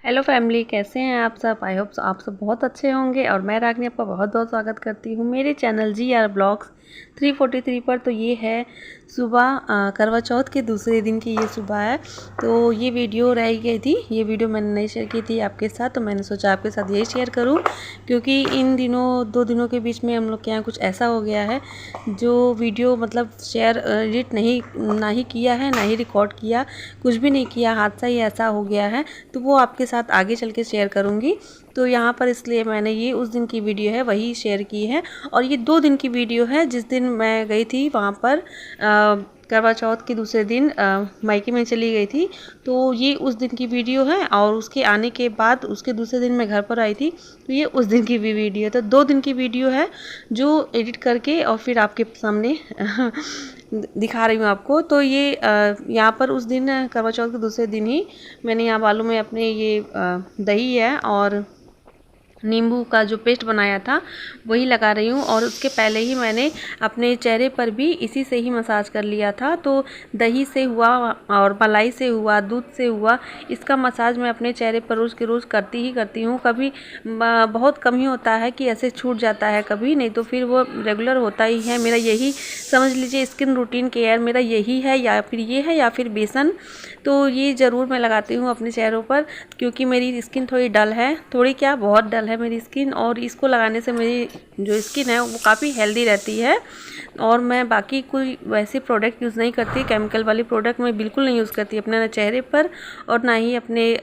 Hello family, कैसे हैं आप सब। आई होप आप सब बहुत अच्छे होंगे और मैं रागनी आपका बहुत बहुत स्वागत करती हूँ मेरे चैनल GR ब्लॉग्स 343 पर। तो ये है सुबह करवा चौथ के दूसरे दिन की ये सुबह है। तो ये वीडियो रह गई थी, ये वीडियो मैंने नहीं शेयर की थी आपके साथ, तो मैंने सोचा आपके साथ यही शेयर करूं क्योंकि इन दिनों 2 दिनों के बीच में हम लोग के यहाँ कुछ ऐसा हो गया है जो वीडियो मतलब शेयर एडिट ना ही किया है, ना ही रिकॉर्ड किया, कुछ भी नहीं किया, हादसा ही ऐसा हो गया है। तो वो आपके साथ आगे चल के शेयर करूँगी। तो यहाँ पर इसलिए मैंने ये उस दिन की वीडियो है वही शेयर की है। और ये 2 दिन की वीडियो है जिस दिन मैं गई थी वहाँ पर करवा चौथ के दूसरे दिन मायके में चली गई थी। तो ये उस दिन की वीडियो है और उसके आने के बाद उसके दूसरे दिन मैं घर पर आई थी, तो ये उस दिन की भी वीडियो है। तो 2 दिन की वीडियो है जो एडिट करके और फिर आपके सामने दिखा रही हूँ आपको। तो ये यहाँ पर उस दिन करवा चौथ के दूसरे दिन ही मैंने यहाँ बालों में अपने ये दही है और नींबू का जो पेस्ट बनाया था वही लगा रही हूँ। और उसके पहले ही मैंने अपने चेहरे पर भी इसी से ही मसाज कर लिया था। तो दही से हुआ और मलाई से हुआ, दूध से हुआ, इसका मसाज मैं अपने चेहरे पर रोज़ के रोज़ करती हूँ। कभी बहुत कम ही होता है कि ऐसे छूट जाता है, कभी नहीं तो फिर वो रेगुलर होता ही है। मेरा यही समझ लीजिए स्किन रूटीन केयर मेरा यही है, या फिर ये है या फिर बेसन। तो ये ज़रूर मैं लगाती हूँ अपने चेहरों पर क्योंकि मेरी स्किन थोड़ी डल है, थोड़ी क्या बहुत डल है मेरी स्किन, और इसको लगाने से मेरी जो स्किन है वो काफ़ी हेल्दी रहती है। और मैं बाकी कोई वैसे प्रोडक्ट यूज़ नहीं करती, केमिकल वाली प्रोडक्ट मैं बिल्कुल नहीं यूज़ करती अपने ना चेहरे पर और ना ही अपने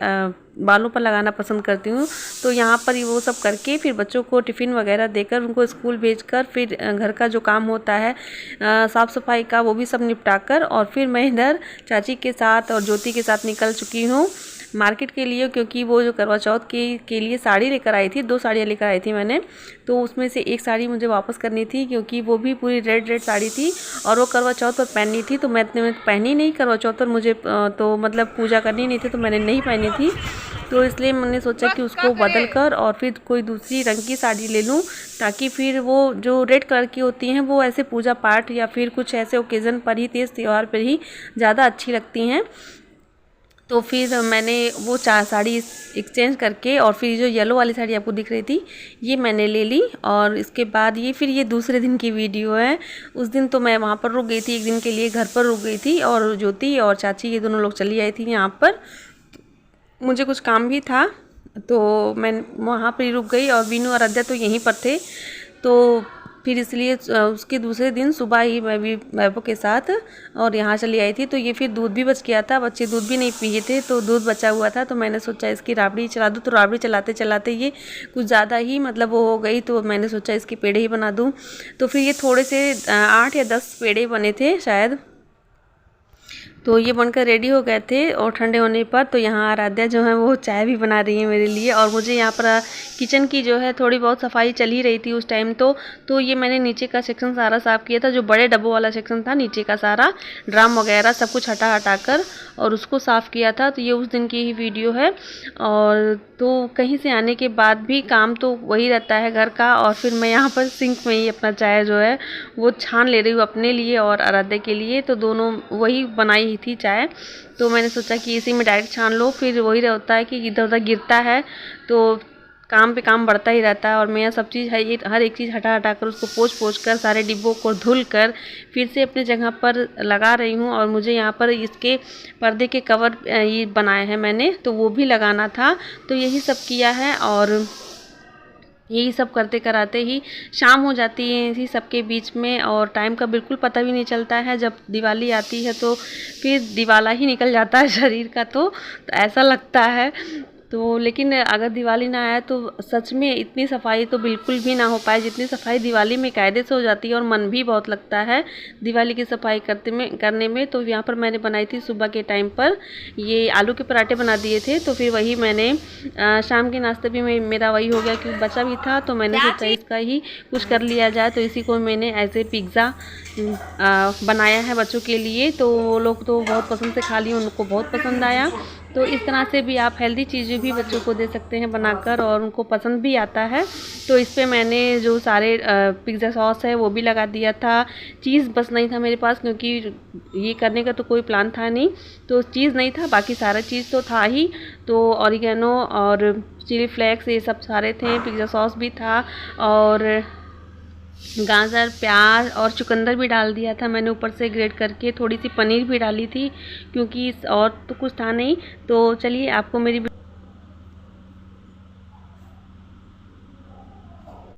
बालों पर लगाना पसंद करती हूँ। तो यहाँ पर वो सब करके फिर बच्चों को टिफ़िन वगैरह देकर उनको स्कूल भेजकर फिर घर का जो काम होता है साफ़ सफाई का वो भी सब निपटाकर और फिर मैं इधर चाची के साथ और ज्योति के साथ निकल चुकी हूँ मार्केट के लिए। क्योंकि वो जो करवा चौथ के लिए साड़ी लेकर आई थी, 2 साड़ियाँ लेकर आई थी मैंने। तो उसमें से एक साड़ी मुझे वापस करनी थी क्योंकि वो भी पूरी रेड साड़ी थी और वो करवा चौथ पर पहननी थी। तो मैं पहनी नहीं करवा चौथ पर, मुझे तो मतलब पूजा करनी नहीं थी तो मैंने नहीं पहनी थी। तो इसलिए मैंने सोचा कि उसको बदल कर और फिर कोई दूसरी रंग की साड़ी ले लूँ ताकि फिर वो जो रेड कलर की होती हैं वो ऐसे पूजा पाठ या फिर कुछ ऐसे ओकेज़न पर ही, तीज त्यौहार पर ही ज़्यादा अच्छी लगती हैं। तो फिर मैंने वो 4 साड़ी एक्सचेंज करके और फिर जो येलो वाली साड़ी आपको दिख रही थी ये मैंने ले ली। और इसके बाद ये दूसरे दिन की वीडियो है। उस दिन तो मैं वहाँ पर रुक गई थी, एक दिन के लिए घर पर रुक गई थी और ज्योति और चाची ये दोनों लोग चली आई थी यहाँ पर, मुझे कुछ काम भी था तो मैं वहाँ पर ही रुक गई। और वीनू और आराध्या तो यहीं पर थे। तो फिर इसलिए उसके दूसरे दिन सुबह ही मैं भी वैभव के साथ और यहाँ चली आई थी। तो ये फिर दूध भी बच गया था, बच्चे दूध भी नहीं पिए थे तो दूध बचा हुआ था। तो मैंने सोचा इसकी राबड़ी चला दूँ। तो राबड़ी चलाते चलाते ये कुछ ज़्यादा ही मतलब वो हो गई, तो मैंने सोचा इसके पेड़े ही बना दूँ। तो फिर ये थोड़े से 8 या 10 पेड़े बने थे शायद। तो ये बनकर रेडी हो गए थे और ठंडे होने पर तो यहाँ आराध्या जो है वो चाय भी बना रही है मेरे लिए। और मुझे यहाँ पर किचन की जो है थोड़ी बहुत सफाई चल ही रही थी उस टाइम। तो ये मैंने नीचे का सेक्शन सारा साफ़ किया था, जो बड़े डब्बों वाला सेक्शन था नीचे का सारा ड्राम वगैरह सब कुछ हटा कर और उसको साफ़ किया था। तो ये उस दिन की ही वीडियो है। और तो कहीं से आने के बाद भी काम तो वही रहता है घर का। और फिर मैं यहाँ पर सिंक में ही अपना चाय जो है वो छान ले रही हूँ अपने लिए और आराध्या के लिए। तो दोनों वही बनाई थी चाय, तो मैंने सोचा कि इसी में डायरेक्ट छान लो, फिर वही रहता है कि इधर उधर गिरता है तो काम पे काम बढ़ता ही रहता है। और मैं सब चीज़ है ये हर एक चीज़ हटा कर उसको पोंछ कर सारे डिब्बों को धुल कर फिर से अपने जगह पर लगा रही हूँ। और मुझे यहाँ पर इसके पर्दे के कवर ये बनाए हैं मैंने, तो वो भी लगाना था। तो यही सब किया है और यही सब करते कराते ही शाम हो जाती है इसी सब के बीच में। और टाइम का बिल्कुल पता भी नहीं चलता है। जब दिवाली आती है तो फिर दिवाला ही निकल जाता है शरीर का, तो ऐसा लगता है। तो लेकिन अगर दिवाली ना आए तो सच में इतनी सफाई तो बिल्कुल भी ना हो पाए जितनी सफाई दिवाली में कायदे से हो जाती है। और मन भी बहुत लगता है दिवाली की सफाई करने में। तो यहाँ पर मैंने बनाई थी सुबह के टाइम पर ये आलू के पराठे बना दिए थे। तो फिर वही मैंने शाम के नाश्ते भी मेरा वही हो गया क्योंकि बचा भी था। तो मैंने सोचा इसका ही कुछ कर लिया जाए। तो इसी को मैंने एज ए पिज़्ज़ा बनाया है बच्चों के लिए। तो वो लोग तो बहुत पसंद से खा लिए, उनको बहुत पसंद आया। तो इस तरह से भी आप हेल्दी चीज़ें भी बच्चों को दे सकते हैं बनाकर, और उनको पसंद भी आता है। तो इस पे मैंने जो सारे पिज़्ज़ा सॉस है वो भी लगा दिया था। चीज़ बस नहीं था मेरे पास, क्योंकि ये करने का तो कोई प्लान था नहीं, तो चीज़ नहीं था, बाकी सारा चीज़ तो था ही। तो ऑरिगेनो और चिली फ्लेक्स ये सब सारे थे, पिज़्ज़ा सॉस भी था, और गाजर, प्याज और चुकंदर भी डाल दिया था मैंने ऊपर से ग्रेट करके। थोड़ी सी पनीर भी डाली थी, क्योंकि और तो कुछ था नहीं। तो चलिए आपको मेरी